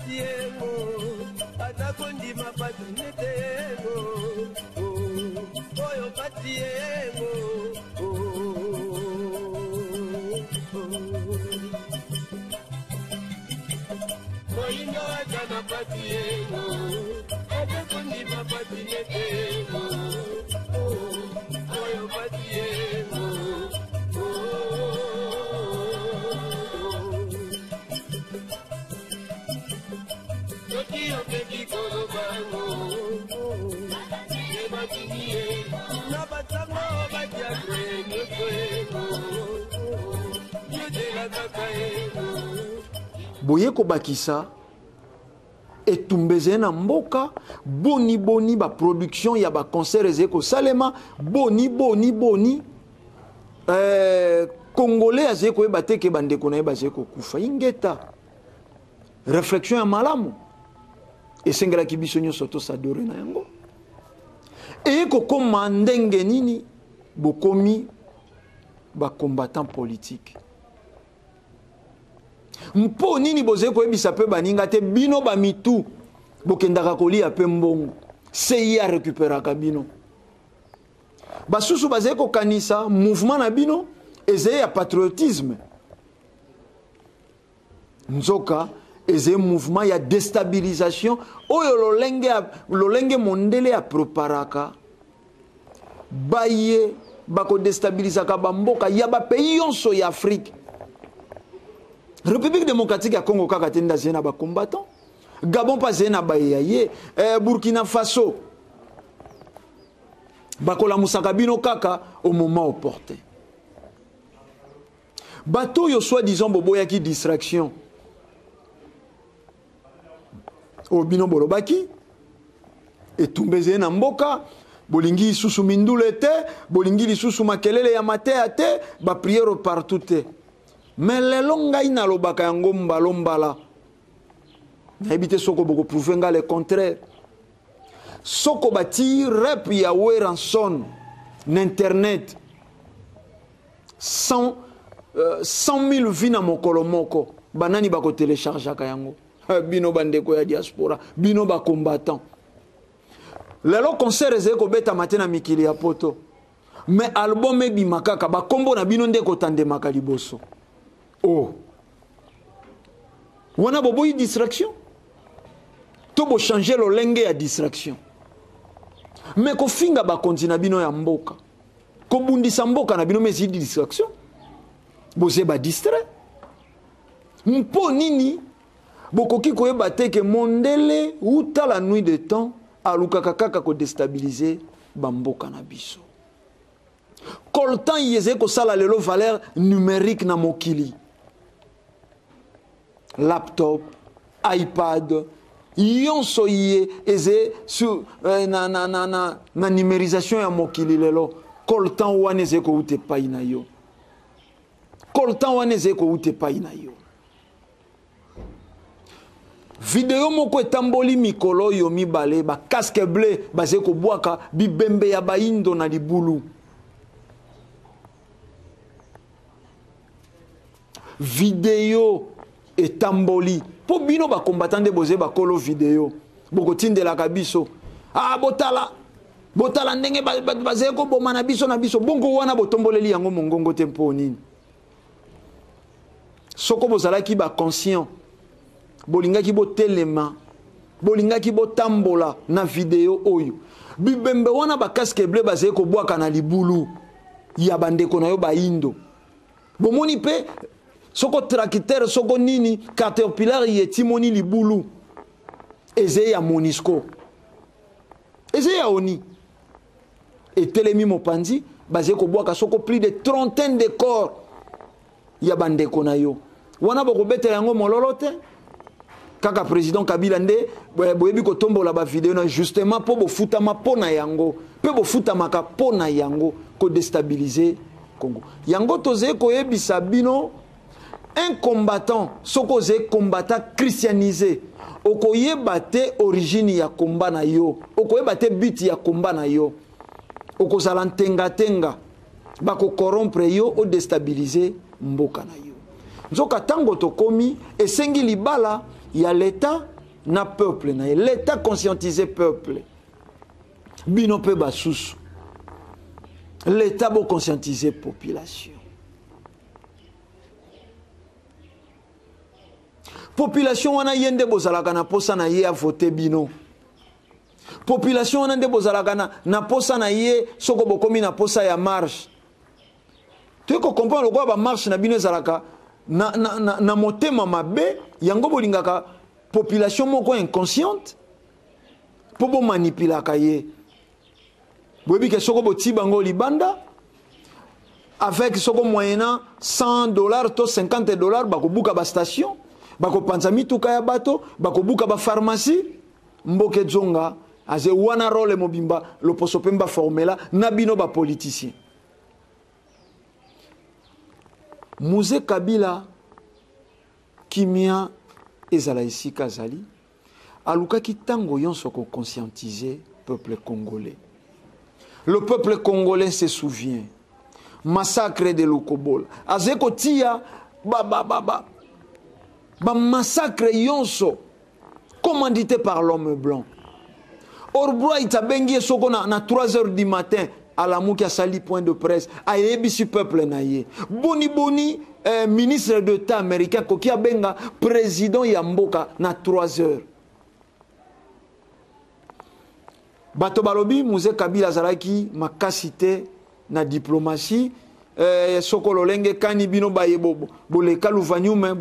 patiemo atakondi mapatunetemo oyo patiemo moindo atana patiemo atakondi mapatunetemo oyo patiemo boye ko bakisa etumbeze na mboka boni boni ba production ya ba concert ezeko salema boni congolais azeko ebateke bandeko na ebazeko kufa ingeta réflexion ya malamu esengela kibiso nyoso to sadore na yango eko koma ndenge nini bokomi ba combattant politique mpo nini bozeko ebisa pe baninga te bino ba mitu bokendaka kolia pe mbongo sei ya récupéraka bino basusu bazeko kanisa mouvement na bino eze ya patriotisme nzoka eze mouvement ya déstabilisation oyo lolenge mondele ya preparaka baye bako déstabilisaka bamboka ya ba pays yonso ya Afrique. République démocratique ya Congo kaka tenda zena ba combattant, Gabon pas zena ba yaye, Burkina Faso bakola musaka bino kaka au moment opportun. Bateau yo soi-disant boboya ki distraction. O bino bolobaki etumbeze na mboka bolingi susu mindule te bolingi lisusu makelele ya matea te ba prière partout te mais lelo ngai na lobaka yango mbala naibite soko boko prouver nga le contraire soko bati rap ya Weranson na internet 100 000 vues na mokolo moko banani bako télécharger yango bino bandeko ya diaspora bino ba combattant lelo concert ezeko beta matena mikili ya poto mais album ebi makaka ba kombo na bino ndeko tande makaliboso oh wana boboyi distraction to bo changer lo lenge ya distraction mais ko finga ba kontina bino ya mboka ko bundisa mboka na bino mezi distraction boze ba distrait mpo nini bokoki koyeba te ke mondele uta la nuit de temps alukaka kaka ko déstabiliser bamboka na biso koltan yeze ko sala lelo valeur numérique na mokili laptop iPad yonso ye eze sur na numérisation ya mokili lelo koltan wane ze ko ute paina yo koltan wane ze ko ute paina yo video moko etamboli mikolo yo mibale ba casque bleu baze ko bwaka bibembe ya baindo na libulu video etamboli po bino ba combattant de boze ba kolo video boko tindela kabiso ah botala ndenge baze ko boma na biso bongo wana botomboleli yango mongongo te mpo nini soko bozalaki ba conscient bolingaki botelema bolingaki botambola na video oyo bibembe wana ba casque bleu baze ko bwaka na libulu ya bandeko na yo ba indo bomoni pe soko tracteur soko nini caterpillar yetimoni libulu eze ya Monisco eze ya oni etelemi mopanzi baze ko bwaka soko plus de 30 de corps ya bandeko na yo wana boko betela yango mololo te kaka président Kabila nde boyebi ko tombola ba vidéo na justement po bofutama pona yango pe bofutama ka pona yango ko déstabiliser Congo yango toze ko yebisa bino un combattant soko ze combattant christianisé okoyeba te origine ya combat na yo okoyeba te but ya combat na yo okozala ntenga bako corrompre yo o déstabiliser mboka na yo nzoka tango tokomi esengi libala ya l'État na peuple na ye. L'État conscientisé peuple. Bino pe basusu. L'État bo conscientiser population. Population wana yende bozalaka na posa na ye a voter bino. Population wana nde bozalaka na posa na ye soko bokomi na posa ya marche. Tu ko comprendre quoi ba marche na bino ezalaka na motema mabe yango bolingaka population moko inconsciente po bo manipulaka ye. Bobi ke soko boti bango libanda avec soko moyennant $100 to $50 bako buka ba station bako panza mituka ya bato bako buka ba pharmacie mboke zonga aze wana role mobimba loposo pemba formela na bino ba politicien. Mouze Kabila kimia ezala isika zali aluka ki tango yonso ko conscientiser peuple congolais. Le peuple congolais se souvient. Massacre de Lukobola. Azeko tia massacre yonso commandité par l'homme blanc. Orbroa itabengi soko na 3 heures du matin à la mouki a sali point de presse. A yebisi peuple na ye. Boni ministre d'État américain koki abenga président Yamboka na 3 heures. Bato balobi Mouze Kabila zalaki makasite na diplomatie soko lolenge kani bino baye boleka luvanyume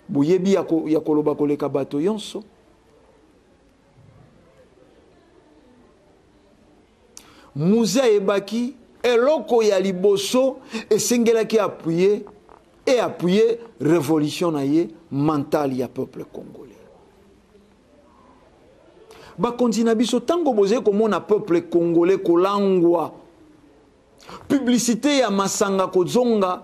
boyebi ya koloba koleka bato yonso. Mouze ebaki eloko ya liboso esengelaki appuyer révolution na ye mentale ya peuple congolais. Bakonzi na biso tango boze komona peuple congolais kolangwa publicité ya masanga kozonga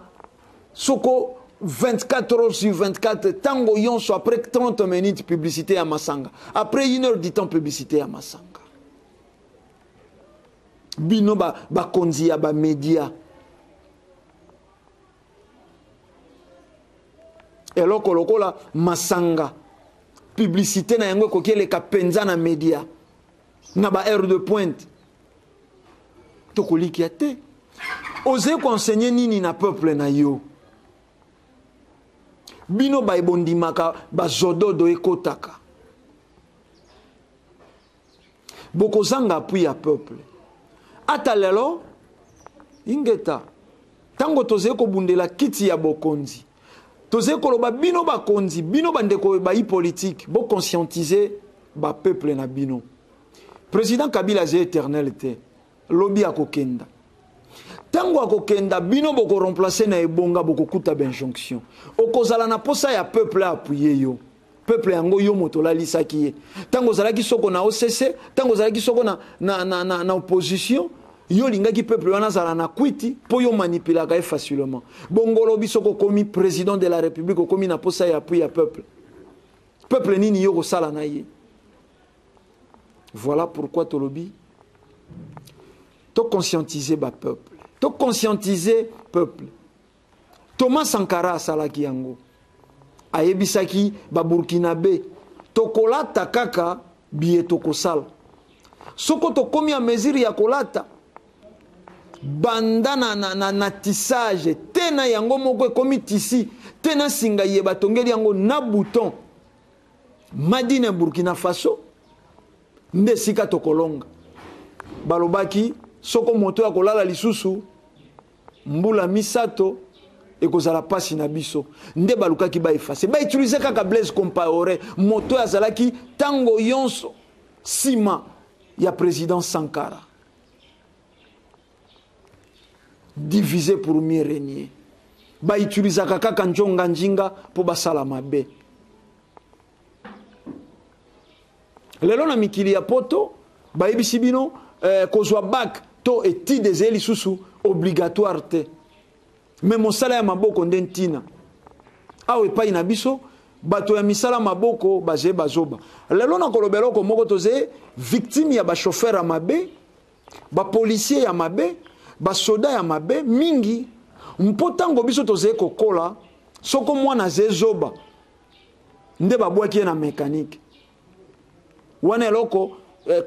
soko 24 heures sur 24 tango yonso après 30 minutes publicité ya masanga après 1 heure du temps publicité ya masanga bino bakonzi ya ba média eloko lokola masanga publicité na yango kokieleka penza na média na ba heure de pointe tokoliki ate oser enseigner nini na peuple na yo bino ba ebondimaka ba zododo ekotaka bokozanga appui ya peuple ata lelo ingeta tango toze ko bundela kiti ya bokonzi toze koloba bino bakonzi bino bandeko ba politique bo conscientiser ba peuple na bino. Président Kabila ze éternel te lobi akokenda tango akokenda bino boko remplacer na ebonga boko kuta benjonction okozala na posa ya peuple appuyer yo peuple yango yo moto la lisaki ye tango zalaki soko na OCC tango zalaki soko na opposition yo lingaki peuple wana zala na kwiti po yo manipulaka e facilement bongolo bisoko komi président de la république komi na posa ya appui ya peuple nini yo kosala na ye. Voilà pourquoi tolobi to conscientiser ba peuple to conscientiser peuple. Thomas Sankara salaki yango ayebisaki ba Burkinabe tokolata kaka biye tokosala soko tokomi a mesure ya kolata banda na tissage tena yango moko ekomi tisi tena singa ye batongeli yango na bouton Madine Burkina Faso nde sika tokolonga balobaki soko moto ya kolala lisusu mbula misato ekozala pasi na biso nde balukaki ba effacer ba utiliser kaka Blaise Compaoré moto ya zalaki tango yonso sima ya président Sankara divisé pour mieux régner ba utiliser kaka njonga njinga po basala mabe. Lelo na mikili ya poto ba yebisi bino kozwa bac to études ezeli susu obligatoire te mais mosala ya maboko nde ntina awe epai na biso bato ya misala maboko baze bazoba lelo na kolobeloko moko toze victime ya ba chauffeur ya mabe ba policier ya mabe ba soda ya mabe mingi mpo tango biso toze kokola soko mwana zezoba nde babwaki na mécanique wana eloko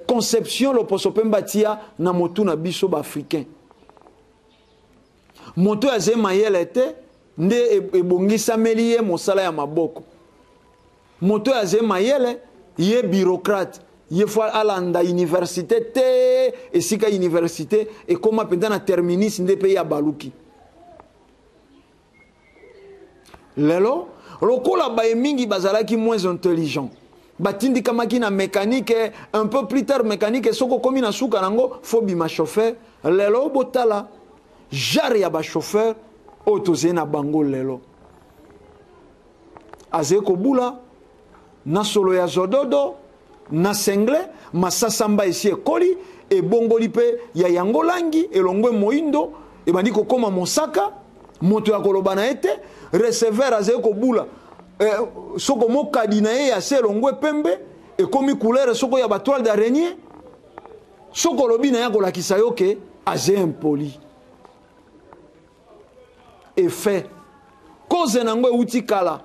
conception loposo pe mbatia na motu na biso ba africain moto aze mayele te nde ebongisameli ye mosala ya maboko moto aze mayele ye bureaucrate ye fo alanda université te esika université ekoma penda na terminus nde pe ya baluki lelo lokola baye mingi bazalaki moins intelligent batindi kamaki na mécanique un peu plus tard mécanique soko komi na suka nango fo bima chauffeur lelo botala jare ya ba chauffeur otoze na bango lelo aze kobula na solo ya zododo na sengle masasamba esi ekoli ebongoli pe ya yango langi elongwe moindo ebandi kokoma mosaka moto ya koloba na ete receveur aze kobula soko mokadi na ye ya se elongwe pembe ekomi couleur soko ya batoile d'araignée soko lobi na ya kolakisa yo ke aze impoli effet cause nango euti kala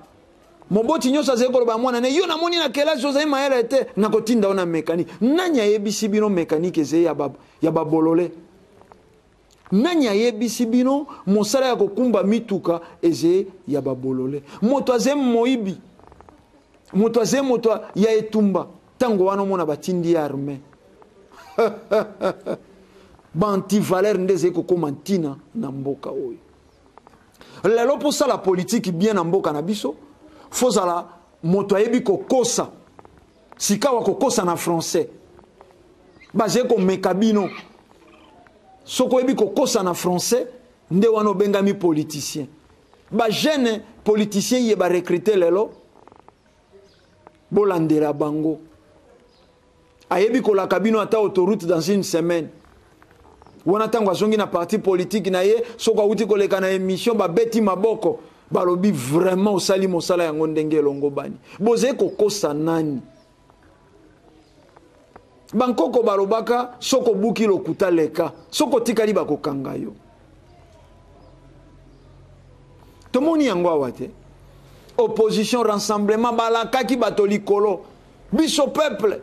moboti nyonso azali koloba mwana ne yo namoni na kelasi ozali mayele te nakotinda ona mécanique nani ayebisi bino mécanique ezali ya babolole nani ayebisi bino mosala ya kokumba mituka ezali ya babolole moto azali moyibi moto azali moto ya etumba ntango wana omona batindi ya arme baantivalere nde ezali kokoma ntina na mboka oyo lelo mposala politiki bien na mboka na biso fozala moto ayebi kokosa sikawa kokosa na français baze komeka bino soko oyebi kokosa na français nde wana obengami politicien bajeune politicien ye barekrite lelo bolandela bango ayebi kolaka bino ata autoroute dans une semaine wana tango azongi na parti politique na ye soko awuti koleka na émission babeti maboko balobi vraiment osali mosala yango ndenge elongo bani boze kokosa nani bankoko balobaka soko buki lokuta leka soko tikali bakokanga yo tomoni yango awa te opposition rassemblement balakaki bato likolo biso peuple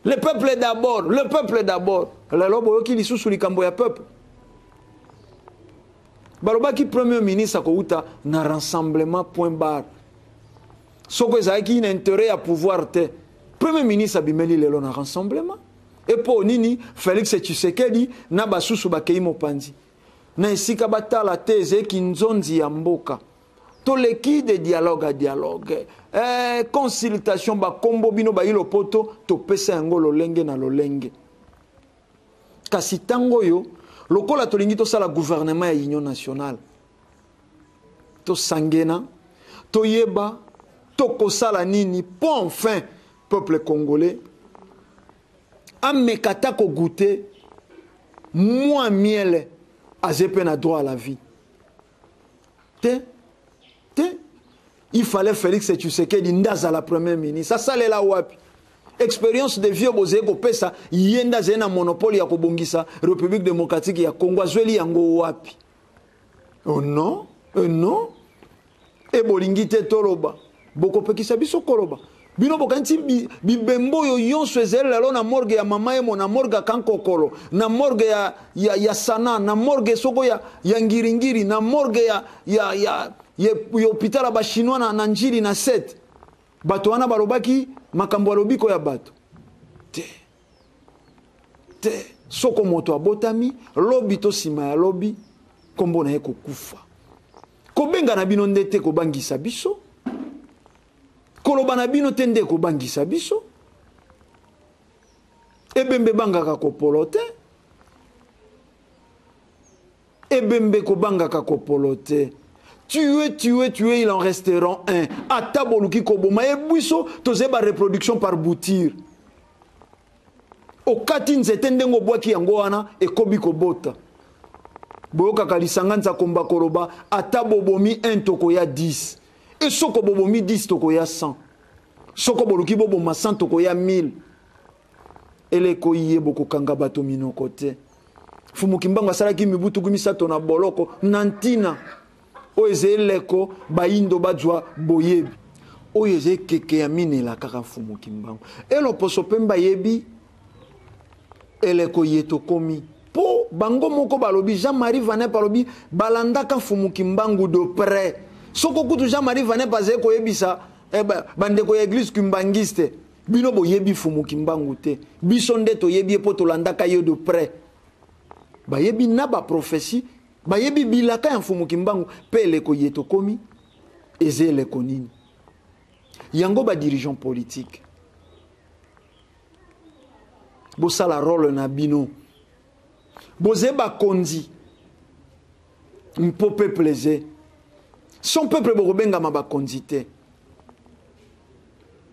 le peuple d'abord lelo boyoki lisusu likambo ya peuple balobaki premier ministre akouta na rassemblement point barre soko ezalaki na intérêt ya pouvoir te premier ministre abimeli lelo na rassemblement et po nini Félix Tshisekedi na basusu bakei mopanzi na esika batala te ezeki nzonzi ya mboka toleki de dialogue à dialogue consultation bakombo bino bayilo poto topesa yango lolenge na lolenge kasi tango yo lokola tolingi tosala gouvernement ya union nationale tosangena toyeba tokosala nini po enfin peuple congolais amekata kogoûter moins miel azepe na droit à la vie il fallait Félix Tshisekedi ndaza la premier ministre ça salela wapi expérience de vie boze ko pesa yenda zena monopole ya kobongisa République démocratique ya Congo azweli yango wapi oh non e bolingi te toloba boko pekisa biso koloba bino bokanti bibembo yo yonso ezeli lelo na morgue ya mama emo na morgue kankokolo na morgue ya sana na morgue soko ya ngiringiri na morgue ya hôpital ba chinois na njili na 7 bato wana balobaki makambo alobiko ya bato te soko moto abotami lobi to sima ya lobi kombo na ye kokufa kobenga na bino ndete kobangisa biso koloba na bino te nde kobangisa biso ebembe bangaka kopolo te ebembe kobangaka kopolo te tuer, il en resteront un. Ataboluki koboma ebuiso tozeba reproduction par boutir. Okati nzete ndengo bwaki yango wana ekobi kobota. Boyoka kalisanga nza komba koroba atabobomi 1 toko ya 10. Et soko bobomi 10 toko ya 100. Soko boluki boboma 100 toko ya 1000. Eleko iye boko kanga bato minoko te. Fumukimbanga salaki mibutu kumisato na boloko nantina. Oeze leko baindo bajwa boyebi oyo eze keke ya minela kaka mfumu kimbangu eloposo pemba yebi eleko yeto komi po bango moko balobi Jean-Marie Vanep balobi balandaka mfumu kimbangu de près soko kutu Jean-Marie Vanep aze koyebisa bandeko ya église kimbangiste bino boyebi mfumu kimbangu te biso nde toyebi po tolandaka yo de près bayebi na ba prophétie bayebi bilaka ya mfumu kimbangu pe eleko yeto komi eze eleko nini yango ba dirigeant politique bosala rôle na bino boze bakonzi mpo peuple eze son peuple bokobengama bakonzi te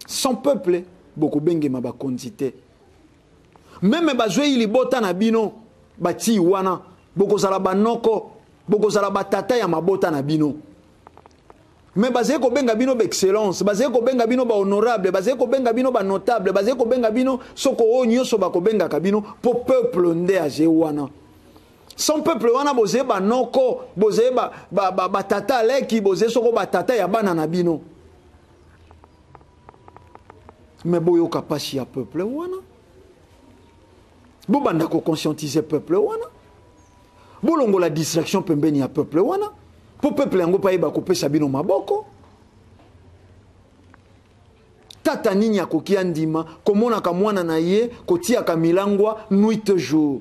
son peuple bokobengema bakonzi te meme bazwei libota na bino bati wana bokozala banoko bokozala batata ya mabota na bino mais bazé ko benga bino excellence bazé ko benga bino ba honorable bazé ko benga bino ba notable bazé ko benga bino soko onyo so ba ko benga kabino po peuple nde aje wana son peuple wana bozé ba noko bozé ba tata leki bozé soko ba tata ya bana na bino mais boyo kapashi ya peuple wana bo banda ko conscientiser peuple wana bolongo la distraction pembeni ya peuple wana po peuple yango pa yeba kopesa bino maboko tata nini akoki andima komonaka mwana na ye kotiaka milangwa nuit jour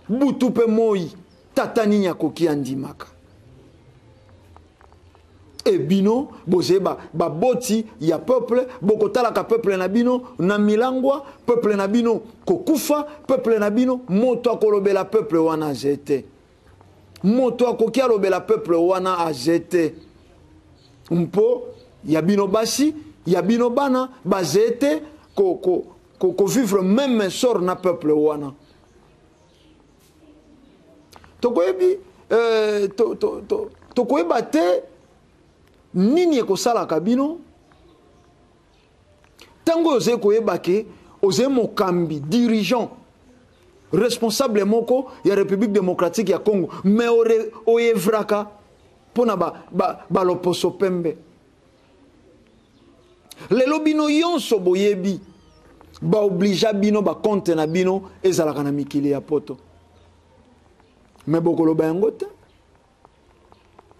butu pe moi tata nini akoki andimaka e bino bozeba baboti ya peuple bokotalaka peuple na bino na milangwa peuple na bino kokufa peuple na bino moto akolobela peuple wana jete moto akoki alobela peuple wana ajete mpo ya bino basi ya bino bana bazete ko vivre même sort na peuple wana tokoyebi tokoyeba te nini ekosalaka bino tango oze koyeba ke oze mokambi dirigeant responsable moko ya République démocratique ya Congo mais oyevraka pona baloposo pembe lelo bino yonso boyebi baoblige bino bakonte na bino ezalaka na mikili ya poto mais bokoloba yango te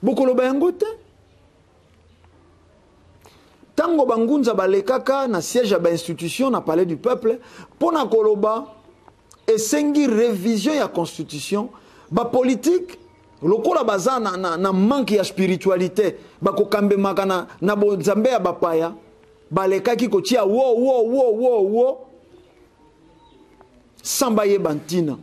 bokoloba yango te tango bangunza balekaka na siège ya ba-institution na palais du peuple pona koloba esengi révision ya constitution ba politique lokola baza na manque ya spiritualité bakokambemaka na bonzambe ya bapaya balekaki kotia wo samba ye bantina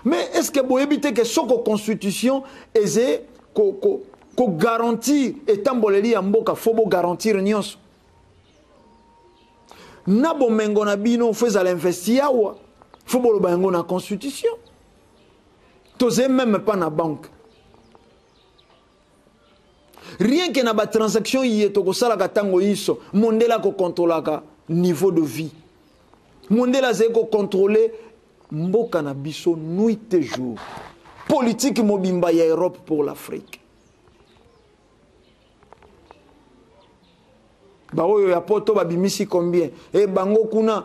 mais est-ce que boyebi te que soko constitution eze ko garantir etamboleli ya mboka fo bo garantir nyonso na bomengo na bino fo ezala investi yawa faut boloba yango na constitution toze même pas na banque rien que na ba transaction yé to kosalaka tango iso mondela ko contrôlaka niveau de vie mondela ze ko contrôler mboka na biso nuit et jour politique mobimba ya Europe pour l'Afrique ba oyo ya poto babimisi combien e bango kuna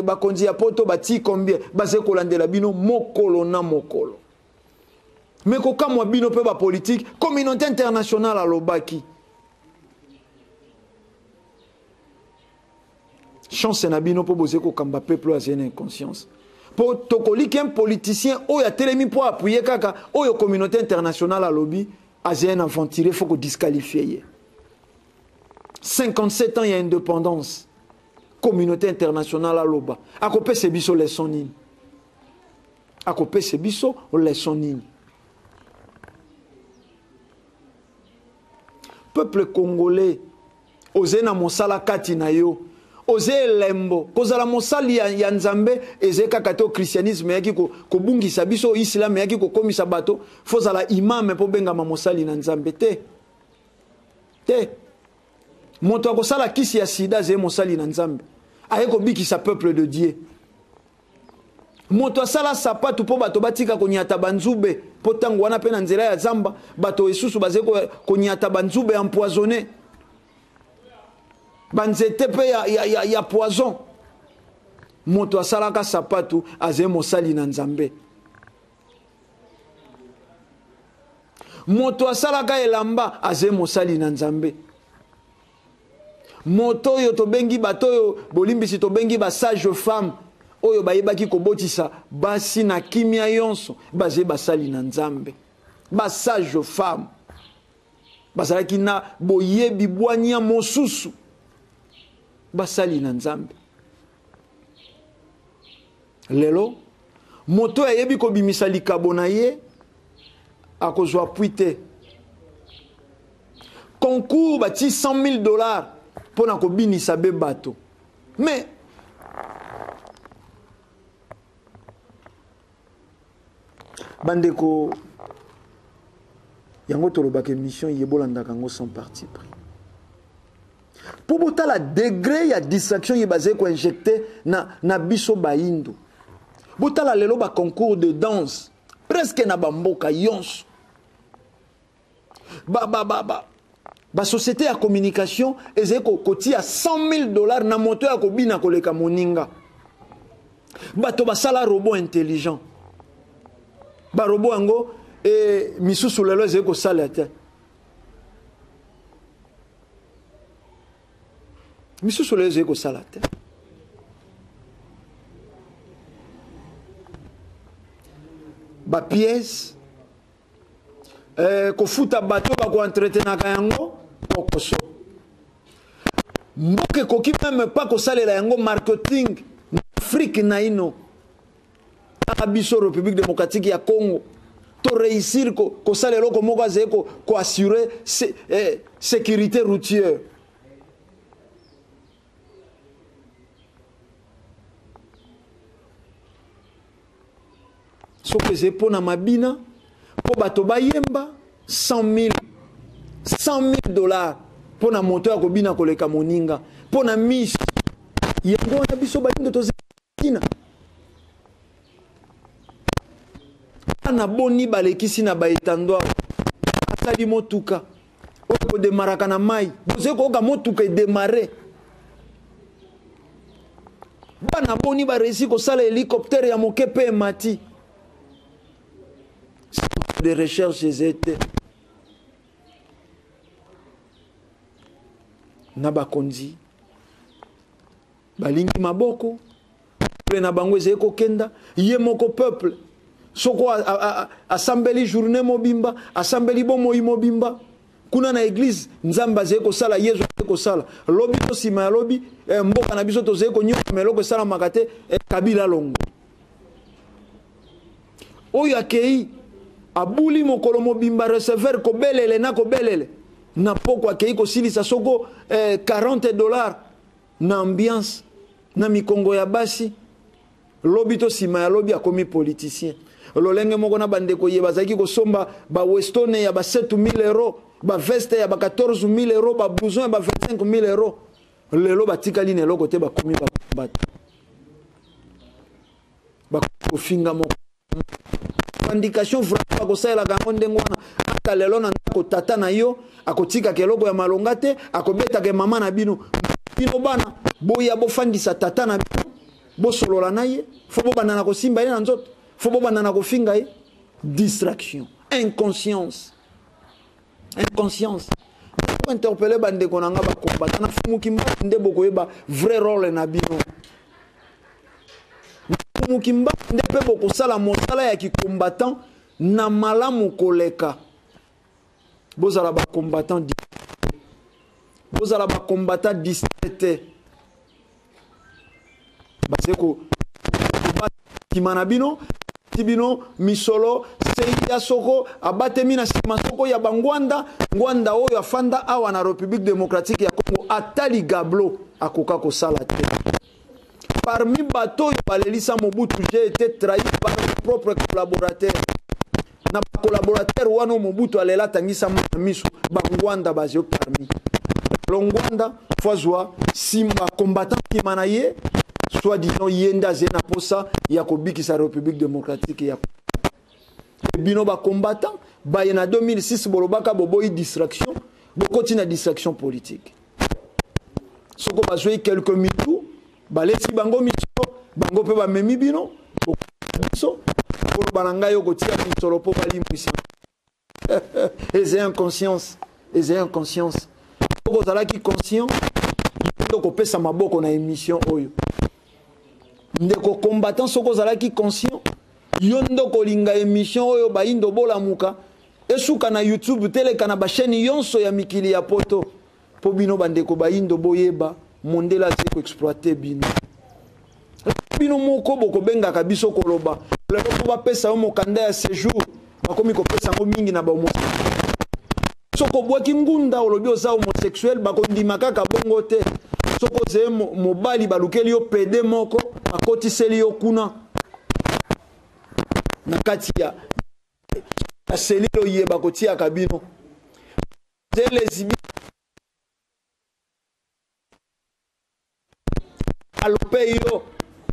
bakonzi ya poto bati combien baze kolandela bino mokolo na mokolo mais kokamwa bino pe ba politique communauté internationale alobaki chance na bino po boze ko kamba peuple azene inconscience po tokoli qu'un politicien oyo atelemi po appuyer kaka oyo communauté internationale alobi azene aventuré faut ko disqualifier 57 ans il y a indépendance communauté internationale à l'oba akope se biso les sonines akope se biso les sonines peuple congolais osé na mosala kati na yo osé lembo kozala mosali ya nzambe eze kaka to christianisme yaki ko bungisa biso islam yaki ko komisa bato fozala imam po benga mosali na nzambe te moto akosala kisi ya sida ze mosali na nzambe ayeko bikisa peuple de Dieu moto asala sapatu po bato batika konyata banzube po tango wana pe na nzela ya zamba bato esusu baze konyata banzube empoisonné banzete pe ya poison. Moto asalaka sapatu aze mosali na nzambe. Moto asalaka elamba aze mosali na nzambe. Moto yo to bengi bato yo bolimbisi to bengi ba sage femme oyo bayebaki kobotisa basi na kimia yonso baze basali na nzambe. Ba sage femme bazalaki na boyebi bwania mosusu basali na nzambe. Lelo moto ayebi kobimisa likabo na ye akozwa puite concours bati $100,000 pona kobinisa be bato. Mais bandeko yango tolobaka mission yebolandaka ngo sans parti pris. Pour botta la degré ya distraction yi basé ko injecter na biso baindo. Botta la lelo ba concours de danse presque na bamboka yonso. Ba société ya communication ezeko koti à $100,000 na moto ya kobina koleka moninga. Bato basala robot intelligent. Ba robot yango misusu lelo ezeko sala te. Misusu lelo ezeko sala te. Ba pièce kofuta bato bako entretenaka yango kokoso. Mboke koki même pas kosalela yango marketing na Afrique na ino. Abiso République démocratique ya Congo to réussir ko salelo ko moko azeko ko assurer sécurité routière. So que c'est pour na mabina po bato bayemba $100,000 pour na moto ya kobina koleka moninga po na miss yango na biso bayindo to zekina na boni balekisi na baetando asali motuka o demaraka na mai bozeko ka motuka e démarrer bana boni ba réussi ko sala hélicoptère ya moke pe mati de recherche étaient na bakonzi balingi maboko na bango ezeko kenda ye moko peuple soko asambeli journée mobimba asambeli bomoi mobimba kuna na église nzamba zeko sala yesu zeko sala lobi to sima ya lobi mboka na biso to zeko nyoko meloko sala makate kabila longo oyo akei abuli mokolo mobimba recevoir ko belele na poko akei ko silisa soko $40 na ambiance na mikongo ya basi lobi to sima ya lobi akomi politicien lolenge moko na bandeko ye bazaki ko somba ba westone ya ba €7,000 ba veste ya ba €14,000 ba blouson ya ba €25,000 lelo batikali ne loko te bakomi ba combattre ba ko finga moko indication vraiment ko sala ka ndengo wana ata lelo na ko tata na yo akotika keloko ya malonga te akobeta ke mama na bino bana boya bofandisa tata na bino bosolola na ye fo bo banana ko simba ye na nzoto fo bo banana ko finga ye distraction inconscience ko interpeller bande ko nanga ba combattre na fumu kimba nde boko yeba vrai rôle na bino mukimba ndepe boko sala mosala ya ki combattant na malamu koleka bozala ba combattant discret baseko kimana bino tibino misolo seiya soko abatemi na sima soko ya bangwanda ngwanda oyo afanda awa na République démocratique ya Congo atali gablo akoka ko sala te. Parmi bateaux, Balelisa Mobutu, j'ai été trahi par mes propres collaborateurs. Na collaborateur wano Mobutu alela tangisa misu bangwanda bazio parmi. Longwanda fazwa simba combattant qui manaye soit disant yenda zena posa ya kobiki sa République démocratique ya bino ba combattant ba na 2006 bolobaka boboyi distraction bokoti na distraction politique. soko bazoi quelques mitu balesi bango miso bango pe ba memi bino biso pour bananga yo kotia misolo po bali mwisi et inconscience soko zalaki conscient ndoko pesa maboko na émission oyo ndeko combattant soko zalaki conscient yo ndoko linga émission oyo baindo bola muka esuka na YouTube teleka na ba chaîne yonso ya mikili ya poto po bino bandeko baindo boyeba mondela zeko exploiter bino moko boko benga kabiso koloba lelo ko ba pesa yo mokanda ya séjour bakomi ko pesa ngo mingi na ba soko bwaki ngunda olobi oza homosexuel bakondima kaka bongo te soko ze mobali balukeli yo pede moko akotiseli yo kuna na kati ya selilo yeba kotia kabino zelesibi alope yo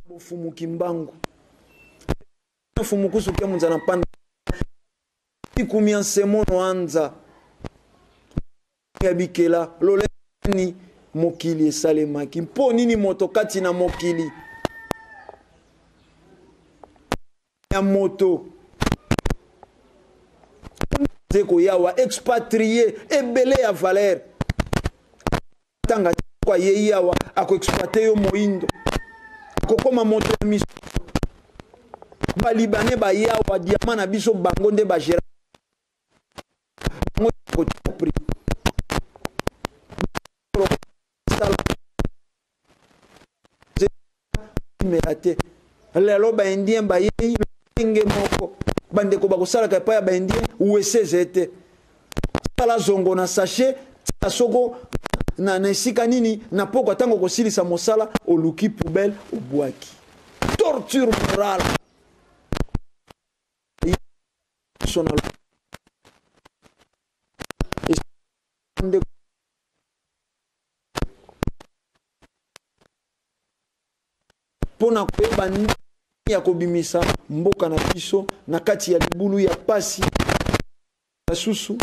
bofumuki mbangu fumukusu ke munza na panda ikumi ansemono anza ya bikela loleni mokili esalemaki mpo nini moto kati na mokili ya moto zeko yawa expatrié ebele ya valeur tanga kwa ye yawa ako exploiter yo moindo kokoma moto ya miso ba libanais ba yawa diamant na biso bango nde ba gera ko pri merate lelo ba indien ba yei ngenge moko bandeko bakosala ka pa ya ba indien uesezete sala zongo na sachet soko na nesika nini na poko tango kosilisa mosala oluki poubelle obwaki torture morale sonal pona koyeba ya kobimisa mboka na biso na kati ya libulu ya pasi basusu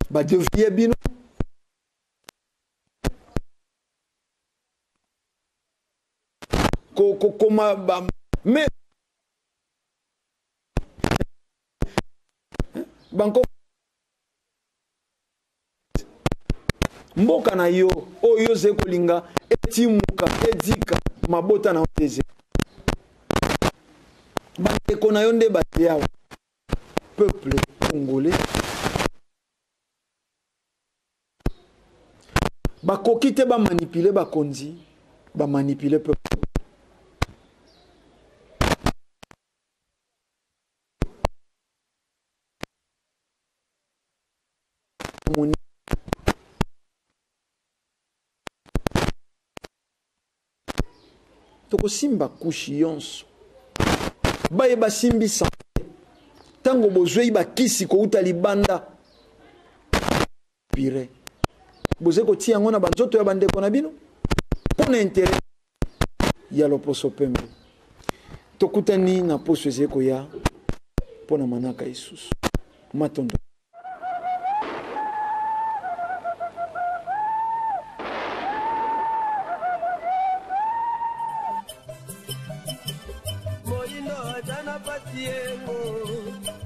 badevie bino koma me banko mboka na yo oyo ze kolinga etimuka edika mabota na oteze bandeko na yo nde bateawa peuple congolais bakoki te bamanipule bakonzi bamanipule peuple toko simba kushi yonso baye basimbi sa tango bozwei bakisi kouta libanda pire boze kotia yango na banzoto ya bandeko na bino mpona intere ya loposo pembe tokutani na poso eze koya mpona manaka isusu matondo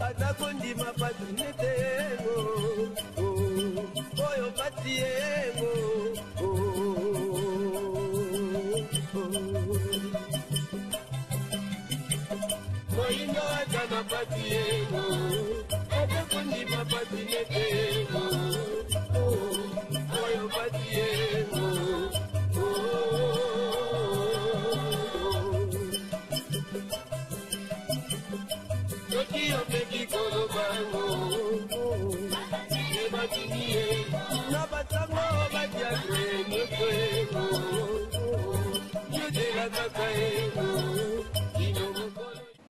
Atakondima patinetego oyo patiego moindo atana patiego atakondima patinetego